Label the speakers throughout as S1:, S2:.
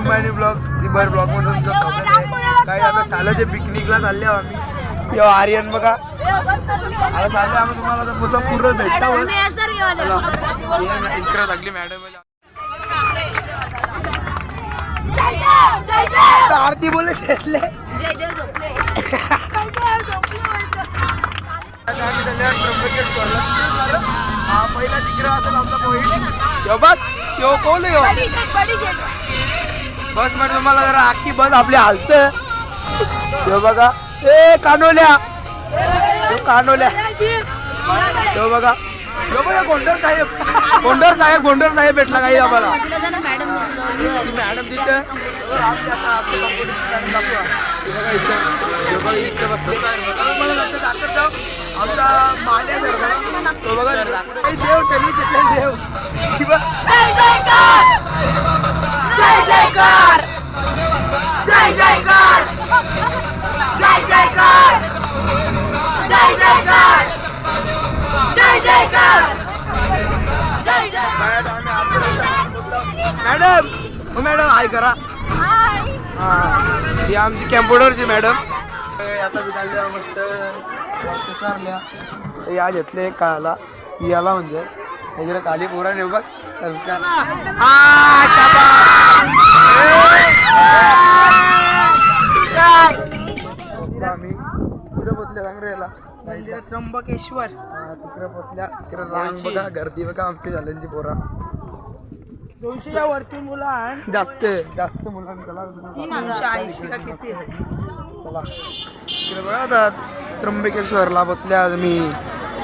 S1: Mayani blog दिबर blog म्हणून काही आता शाळेच्या पिकनिकला चालले आम्ही. यो आर्यन बघा आता चालले आम्ही तुम्हाला पूर्ण भेटता इकडे लागली मॅडम आरती बोले घेतले हा पहिला तिकडे असेल आमचा पॉईंट बघ यो कोण यो बस मध्ये तुम्हाला जरा आखी बस आपली हालत यो बघा ए कानोल्या कानोल्या यो बघा यो बघा गोंडर साहेब भेटला काही आम्हाला मॅडम तिथे आमचा मांड्या तो बघा देव त्यांनी घेतले देव जय जयकार जय जयकार जय जयकार जय जयकार जय जयकार जय जयकार जय जय मॅडम मॅडम हाय करा ही आमची कॅम्प्युटरची मॅडम आता मी चालल्या मस्त या घेतले काला याला म्हणजे त्याच्याकडे काली पोरा नेऊ बघ नमस्कार आम्ही कुठे पोचले सांग रे याला त्र्यंबकेश्वर तिकडे पोचल्या तिकडे रांग बघा गर्दी बघा आमची झाल्यांची पोरा
S2: 200च्या वरती मुलं
S1: जास्त मुलांना
S2: 280 का किती
S1: चला तिकडे बघा आता त्र्यंबकेश्वरला पोचल्या मी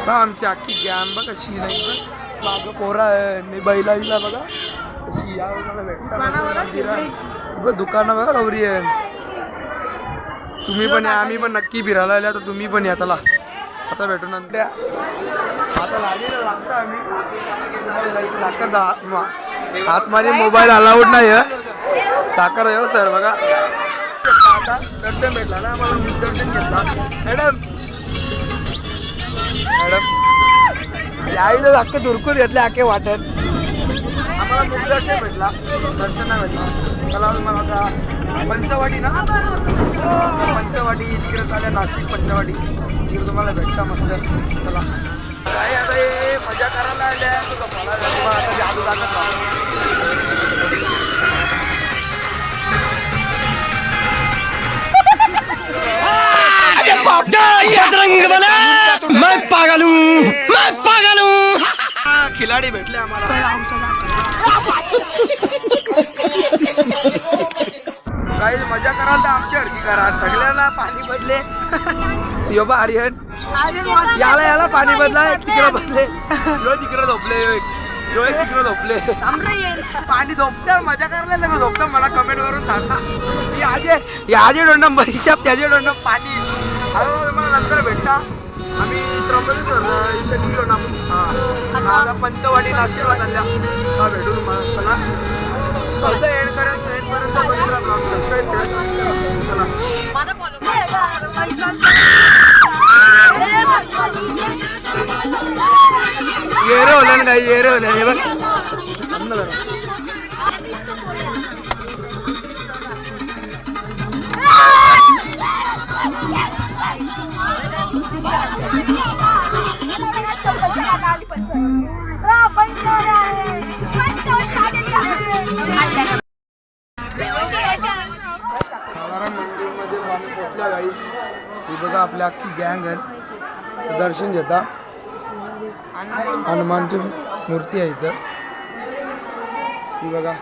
S1: आमची अख्खी गॅम बघ कशी नाही मागं पोरा आहे बैला बघा कशी या भेटता दुकानं बघा गौरी आहे तुम्ही पण या आम्ही पण नक्की फिरायला आल्या तर तुम्ही पण या चला आता भेटून आता लागतं आम्ही आतमध्ये मोबाईल अलाउड नाही टाकर आहे सर बघा आता दर्शन भेटला ना आम्हाला दर्शन घेतला मॅडम यायला अख्खे दुरकून घेतले अख्खे वाटत आम्हाला दर्शन भेटला दर्शन नाही भेटला चला मला आता पंचवाटी ना पंचवाटी तिकडे चालल्या नाशिक पंचवाटी तिकडे तुम्हाला भेटता मस्त चला काय आता हे मजा करायला आल्या आता जादू खिलाडी भेटले आम्हाला काही मजा कराल तर आमच्या हरकी करा सगळ्याला पाणी बदले यो बा आर्यन याला पाणी बदला तिकडे बदले यो तिकडे झोपले यो तिकडे झोपले पाणी झोपतं मजा करायला सगळं झोपतं मला कमेंट करून सांगा याचे दोंड बरीशाप त्याचे दोंड पाणी मला नंतर भेटता आम्ही त्र्यंबकेश्वर निघलो ना आता पंचवाडी नाशिकला चालल्या भेटू तुम्हाला चला कसं एंड पर्यंत येरे होलं नाही येरे होलं हे बघ ही बघा आपल्या अख्खी गँग आहे दर्शन घेता हनुमानची मूर्ती आहे इथं ही बघा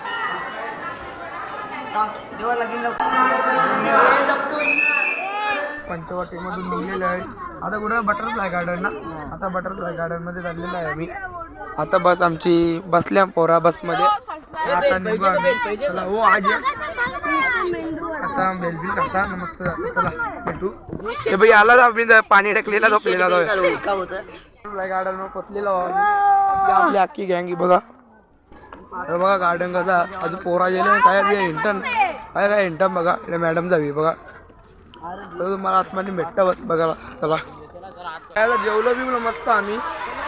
S1: पंचवटीमधून निघलेलं आहे आता कुठं बटरफ्लाय गार्डन ना आता बटरफ्लाय गार्डन मध्ये चाललेलं आहे आम्ही आता बस आमची बसल्या पोरा बसमध्ये आता निघू आम्ही चला हो आज आता बेलबी करता मस्त चला भेटू हे भाई आला आम्ही पाणी टाकलेला झोपलेला गार्डन मध्ये पोचलेला आपली अख्खी गँगी बघा बघा गार्डन कसा अजून पोरा गेले काय इंटर्न काय इंटर्न बघा मॅडम जावी बघा तुम्हाला आत्माने भेटता बघायला चला त्याला जेवलो बी मस्त आम्ही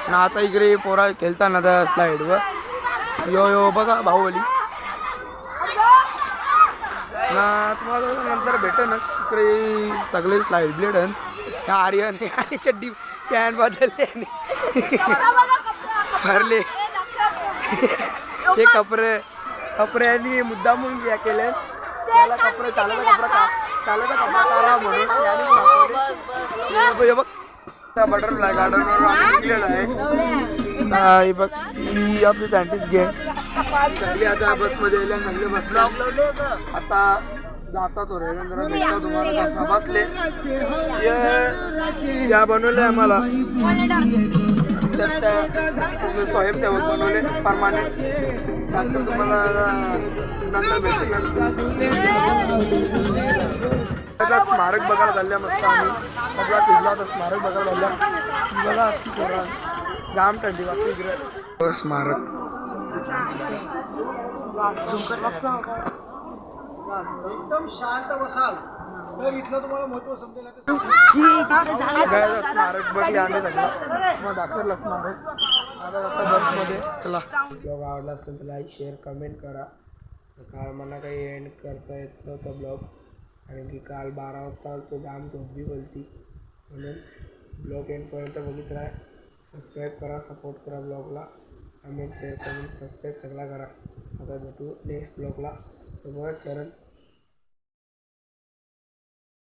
S1: ना आता इकडे पोरा खेळताना त्या स्लाइड वर यो बघा बाहुबली तुम्हाला नंतर भेटेनच तिकडे सगळे स्लाईड ब्लेड आहेत आर्यन आणि चड्डी पॅन्ट बदलले भरले हे कपडे आणि मुद्दामून केले त्याला कपडे चालायचा कपडा करा म्हणून हे बघ बटरफ्लाय गार्डनवर निघलेलं आहे बघ ही आपली सायंटिस्ट घे सगळे आता बसमध्ये येईल सगळे बसलो आता जातात हो रे जरा भेटतो तुम्हाला कसा बसले या बनवले आम्हाला त्यात स्वयंसेवक बनवले परमानेंट नंतर तुम्हाला नंतर भेटेल स्मारक बघायला झाल्या मस्त आम्ही सगळा फिरला होता स्मारक बघायला झाल्या बघा अशी पोरा जाम थंडी वाटते इकडे स्मारक
S3: एकदम शांत बसाल तर इथलं तुम्हाला महत्व समजेल
S1: स्मारक बघले आम्ही सगळं मग दाखवलं स्मारक आता जाता बसमध्ये चला ब्लॉग आवडला असेल तर लाईक शेअर कमेंट करा काल मला काही एंड करता येत नव्हतं ब्लॉग कारण की काल 12 वाजता तो जाम झोपी बोलती म्हणून ब्लॉग एंडपर्यंत बघित राहा सबस्क्राईब करा सपोर्ट करा ब्लॉगला कमेंट शेअर करून सबस्क्राईब सगळा करा आता भेटू नेक्स्ट ब्लॉगला चरण